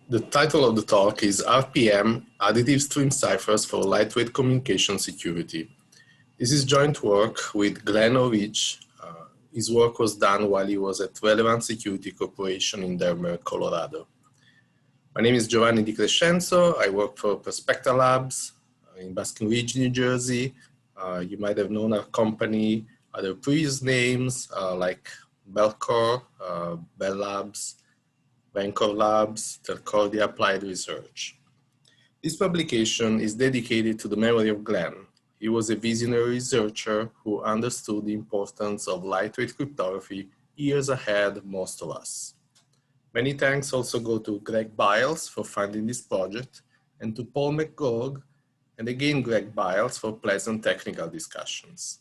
The title of the talk is RPM, Additive Stream Ciphers for Lightweight Communication Security. This is joint work with Glenn Orich. His work was done while he was at Relevant Security Corporation in Denver, Colorado. My name is Giovanni Di Crescenzo. I work for Perspecta Labs in Basking Ridge, New Jersey. You might have known our company under previous names like Bellcore, Bell Labs, Vancouver Labs, Telcordia Applied Research. This publication is dedicated to the memory of Glenn. He was a visionary researcher who understood the importance of lightweight cryptography years ahead of most of us. Many thanks also go to Greg Biles for funding this project and to Paul McGorg and again Greg Biles for pleasant technical discussions.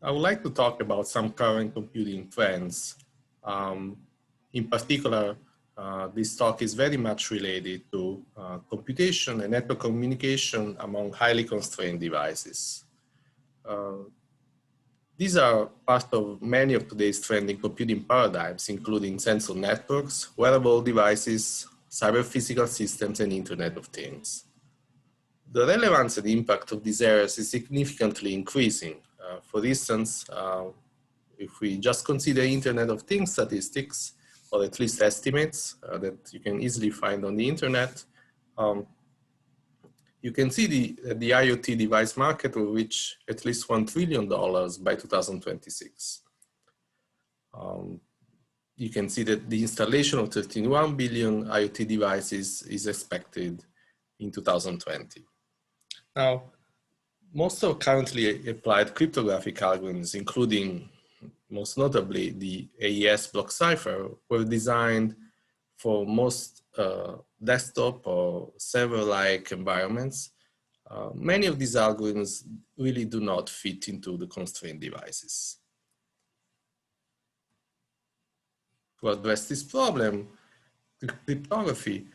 I would like to talk about some current computing trends. In particular, this talk is very much related to computation and network communication among highly constrained devices. These are part of many of today's trending computing paradigms, including sensor networks, wearable devices, cyber physical systems, and Internet of Things. The relevance and impact of these areas is significantly increasing. For instance, if we just consider Internet of Things statistics, or at least estimates that you can easily find on the internet, you can see the IoT device market will reach at least $1 trillion by 2026. You can see that the installation of 31 billion IoT devices is expected in 2020. Now, most of currently applied cryptographic algorithms, including most notably the AES block cipher, were designed for most desktop or server-like environments. Many of these algorithms really do not fit into the constrained devices. To address this problem, cryptography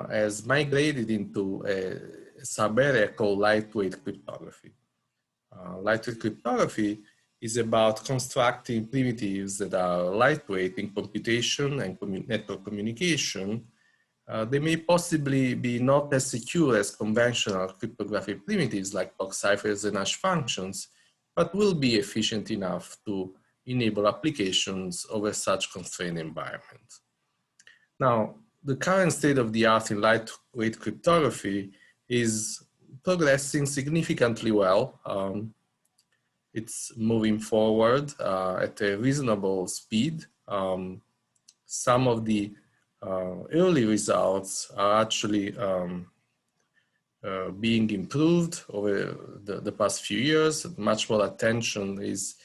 has migrated into a sub-area called lightweight cryptography. Lightweight cryptography is about constructing primitives that are lightweight in computation and network communication. They may possibly be not as secure as conventional cryptographic primitives like block ciphers and hash functions, but will be efficient enough to enable applications over such constrained environment. Now, the current state of the art in lightweight cryptography is progressing significantly well. It's moving forward at a reasonable speed. Some of the early results are actually being improved over the past few years. Much more attention is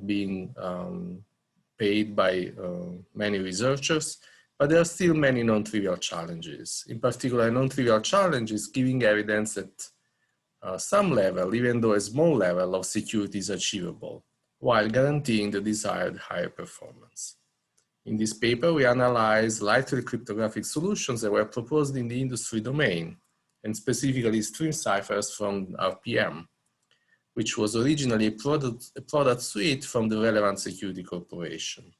being paid by many researchers, but there are still many non-trivial challenges. In particular, a non-trivial challenge is giving evidence that some level, even though a small level of security is achievable, while guaranteeing the desired higher performance. In this paper, we analyze lightweight cryptographic solutions that were proposed in the industry domain, and specifically stream ciphers from RPM, which was originally a product suite from the Relevant Security Corporation.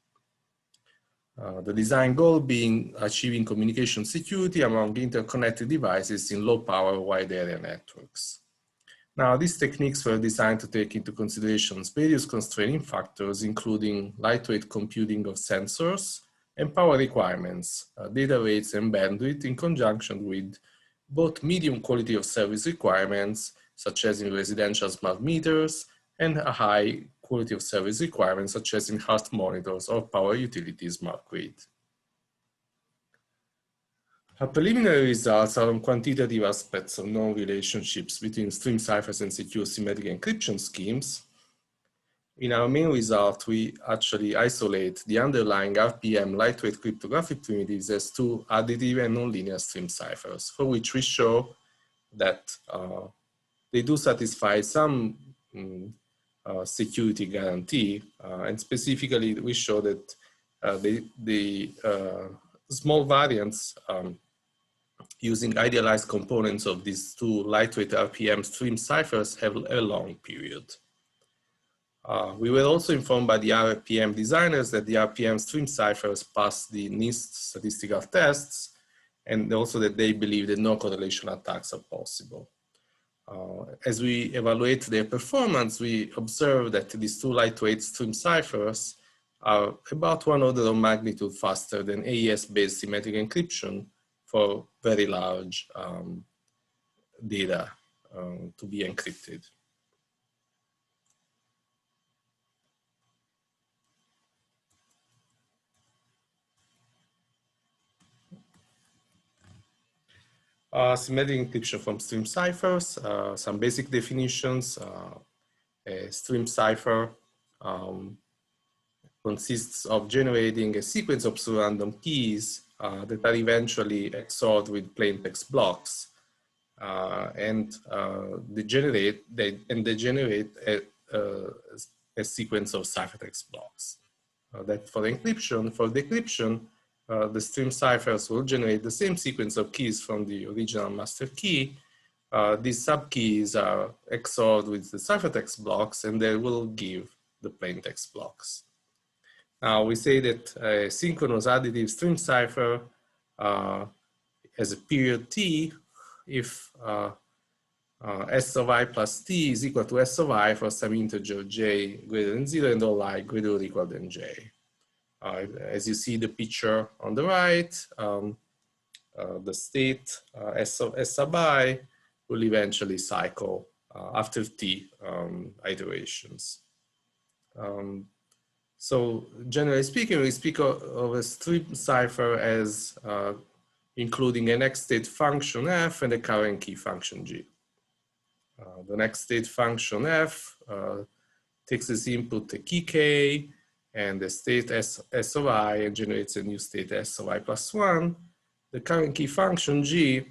The design goal being achieving communication security among interconnected devices in low power wide area networks. Now, these techniques were designed to take into consideration various constraining factors, including lightweight computing of sensors and power requirements, data rates and bandwidth in conjunction with both medium quality of service requirements, such as in residential smart meters, and a high quality of service requirements, such as in heart monitors or power utility smart grid. Our preliminary results are on quantitative aspects of known relationships between stream ciphers and secure symmetric encryption schemes. In our main result, we actually isolate the underlying RPM lightweight cryptographic primitives as two additive and nonlinear stream ciphers, for which we show that they do satisfy some security guarantee, and specifically we show that the small variants using idealized components of these two lightweight RPM stream ciphers have a long period. We were also informed by the RPM designers that the RPM stream ciphers passed the NIST statistical tests, and also that they believe that no correlation attacks are possible. As we evaluate their performance, we observe that these two lightweight stream ciphers are about 1 order of magnitude faster than AES-based symmetric encryption for very large data to be encrypted. Symmetric encryption from stream ciphers, some basic definitions. A stream cipher consists of generating a sequence of pseudo-random keys that are eventually XORed with plain text blocks, and they generate a sequence of ciphertext blocks. That for encryption, for decryption, the stream ciphers will generate the same sequence of keys from the original master key. These subkeys are XORed with the ciphertext blocks, and they will give the plain text blocks. Now we say that a synchronous additive stream cipher has a period t if S of I plus t is equal to S of I for some integer j greater than 0 and all I greater or equal than j. As you see the picture on the right, the state S sub I will eventually cycle after t iterations. So generally speaking, we speak of a stream cipher as including a next state function f and a current key function g. The next state function f takes as input a key k and the state s of I and generates a new state s of I plus 1. The current key function g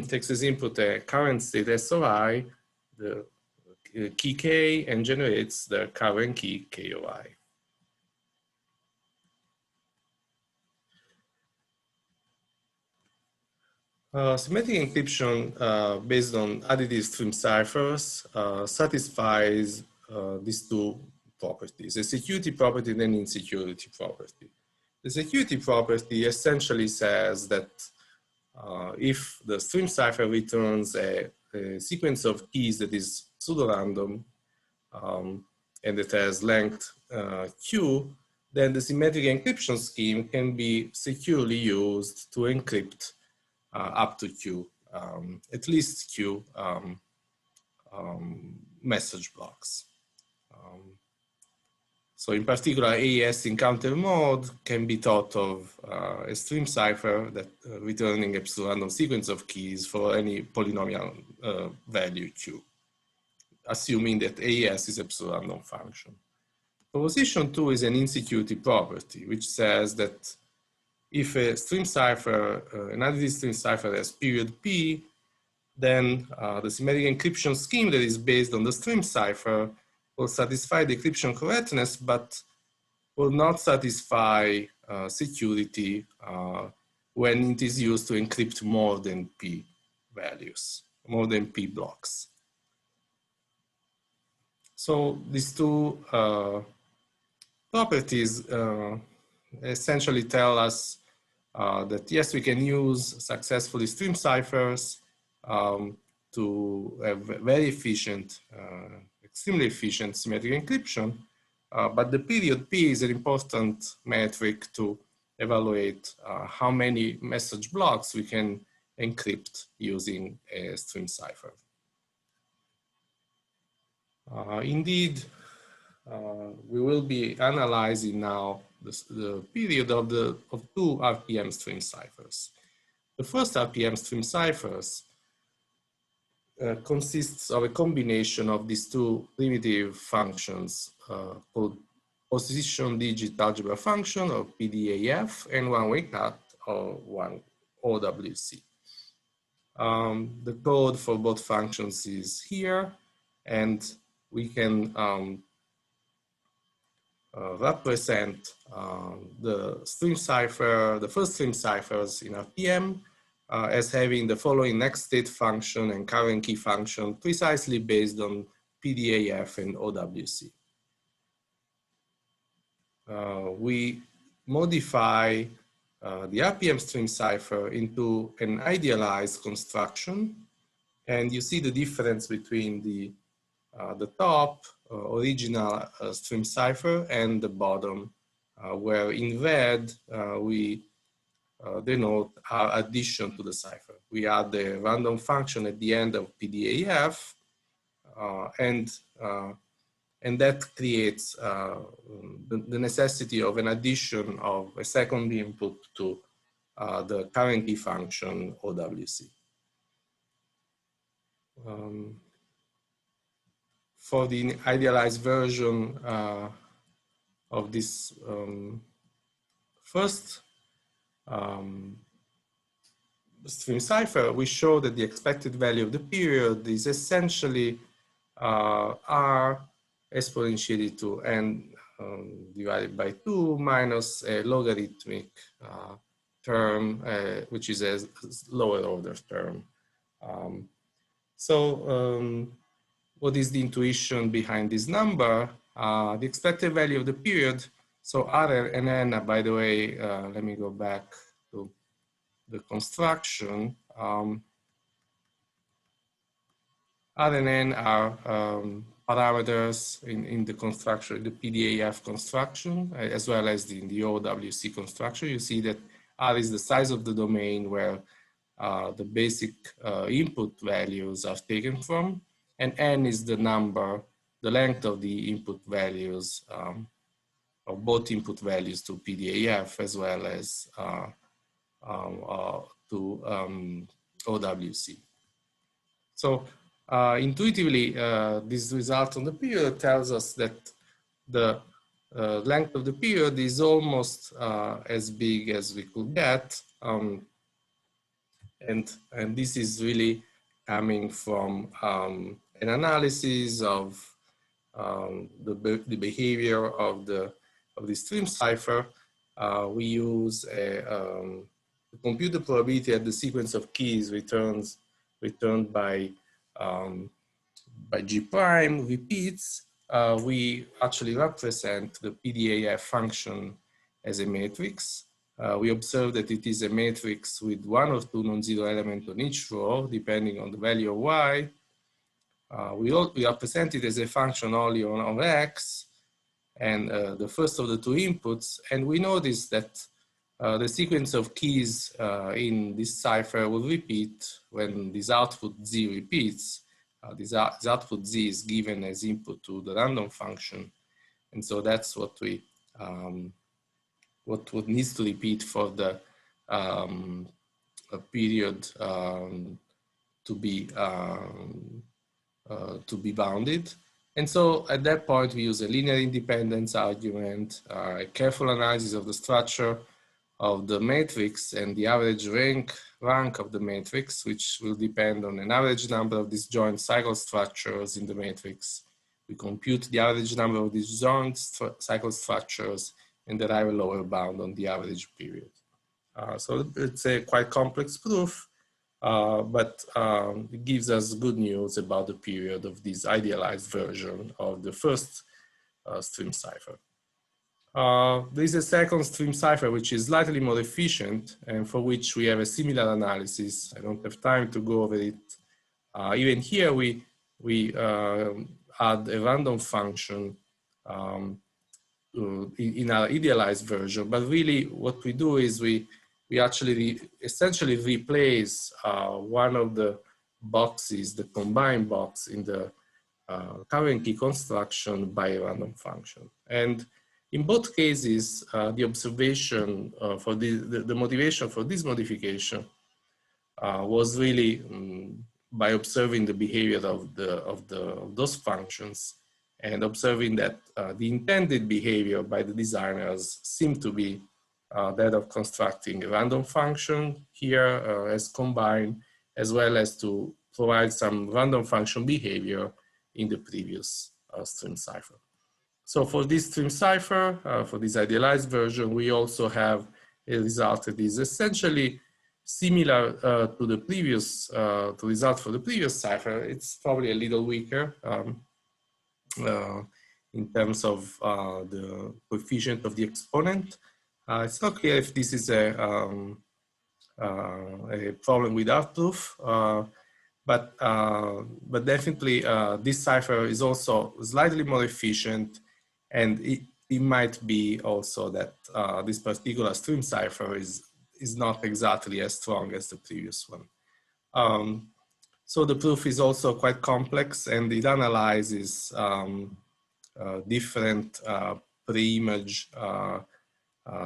takes as input a current state s of I, the key k, and generates the current key k of I. Symmetric encryption based on additive stream ciphers satisfies these two properties, a security property and an insecurity property. The security property essentially says that if the stream cipher returns a sequence of keys that is pseudo-random and it has length q, then the symmetric encryption scheme can be securely used to encrypt up to q, at least q message blocks. So in particular, AES encounter mode can be thought of a stream cipher that returning a pseudo-random sequence of keys for any polynomial value q, assuming that AES is a pseudo-random function. Proposition 2 is an insecurity property, which says that if a stream cipher, an additive stream cipher has period p, then the symmetric encryption scheme that is based on the stream cipher will satisfy the encryption correctness, but will not satisfy security when it is used to encrypt more than p values, more than p blocks. So these two properties essentially tell us that yes, we can use successfully stream ciphers to have very efficient, extremely efficient symmetric encryption, but the period p is an important metric to evaluate how many message blocks we can encrypt using a stream cipher. Indeed, we will be analyzing now the period of two RPM stream ciphers. The first RPM stream ciphers consists of a combination of these two primitive functions called position digit algebra function, or PDAF, and one-way cut, or OWC. The code for both functions is here, and we can represent the stream cipher, the first stream ciphers in RPM as having the following next state function and current key function precisely based on PDAF and OWC. we modify the RPM string cipher into an idealized construction. And you see the difference between the top original string cipher and the bottom, where in red we denote our addition to the cipher. We add the random function at the end of PDAF, and that creates the necessity of an addition of a second input to the current key function OWC. For the idealized version of this first stream cipher, we show that the expected value of the period is essentially R exponentiated to n divided by 2 minus a logarithmic term, which is a lower order term. What is the intuition behind this number? The expected value of the period. So R and N, by the way, let me go back to the construction. R and N are parameters in the construction, the PDAF construction, as well as in the OWC construction. You see that R is the size of the domain where the basic input values are taken from, and N is the number, the length of the input values, of both input values to PDAF as well as to OWC. So intuitively, this result on the period tells us that the length of the period is almost as big as we could get. And this is really coming from an analysis of the behavior of the stream cipher. We use the computer probability at the sequence of keys returned by G prime repeats. We actually represent the PDAF function as a matrix. We observe that it is a matrix with 1 or 2 non-zero elements on each row, depending on the value of y. We represent it as a function only on x, and the first of the 2 inputs. And we notice that the sequence of keys in this cipher will repeat when this output z repeats. This output z is given as input to the random function. And so that's what we what needs to repeat for the period to be bounded. And so at that point, we use a linear independence argument, a careful analysis of the structure of the matrix and the average rank of the matrix, which will depend on an average number of disjoint cycle structures in the matrix. We compute the average number of disjoint cycle structures and derive a lower bound on the average period. So it's a quite complex proof, but it gives us good news about the period of this idealized version of the first stream cipher. There is a second stream cipher which is slightly more efficient and for which we have a similar analysis. I don't have time to go over it. Even here we add a random function in our idealized version, but really what we do is we actually essentially replace one of the boxes, the combined box in the current key construction by a random function. And in both cases, the observation for the motivation for this modification was really by observing the behavior of those functions and observing that the intended behavior by the designers seemed to be that of constructing a random function here as combined, as well as to provide some random function behavior in the previous stream cipher. So for this stream cipher, for this idealized version, we also have a result that is essentially similar to the previous, to result for the previous cipher. It's probably a little weaker in terms of the coefficient of the exponent. It's not clear if this is a problem without proof, but definitely this cipher is also slightly more efficient, and it might be also that this particular stream cipher is not exactly as strong as the previous one. So the proof is also quite complex, and it analyzes different pre-image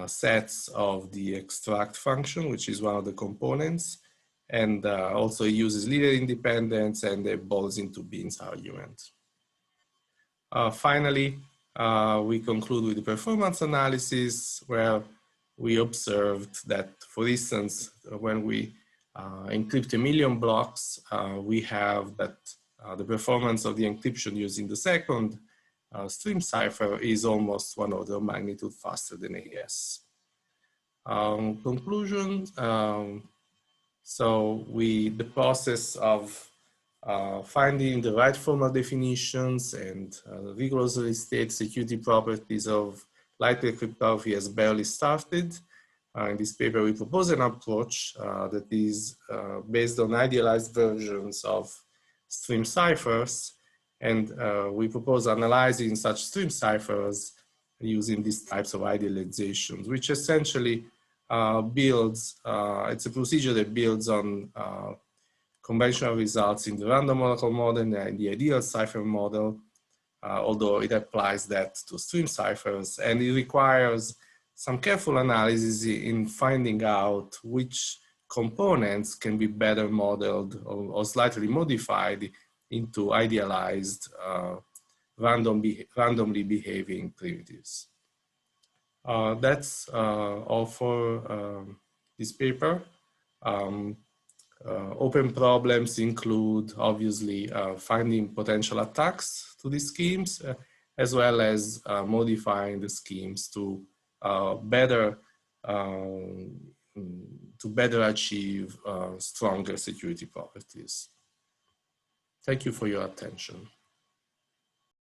sets of the extract function, which is one of the components, and also uses linear independence and the balls into beans argument. Finally, we conclude with the performance analysis, where we observed that, for instance, when we encrypt 1 million blocks, we have that the performance of the encryption using the second stream cipher is almost 1 order of magnitude faster than AES. Conclusion, so the process of finding the right formal definitions and rigorously state security properties of lightweight cryptography has barely started. In this paper, we propose an approach that is based on idealized versions of stream ciphers, and we propose analyzing such stream ciphers using these types of idealizations, which essentially builds, it's a procedure that builds on conventional results in the random molecule model and the ideal cipher model, although it applies that to stream ciphers, and it requires some careful analysis in finding out which components can be better modeled or slightly modified into idealized randomly behaving primitives. That's all for this paper. Open problems include, obviously, finding potential attacks to these schemes, as well as modifying the schemes to better achieve stronger security properties. Thank you for your attention.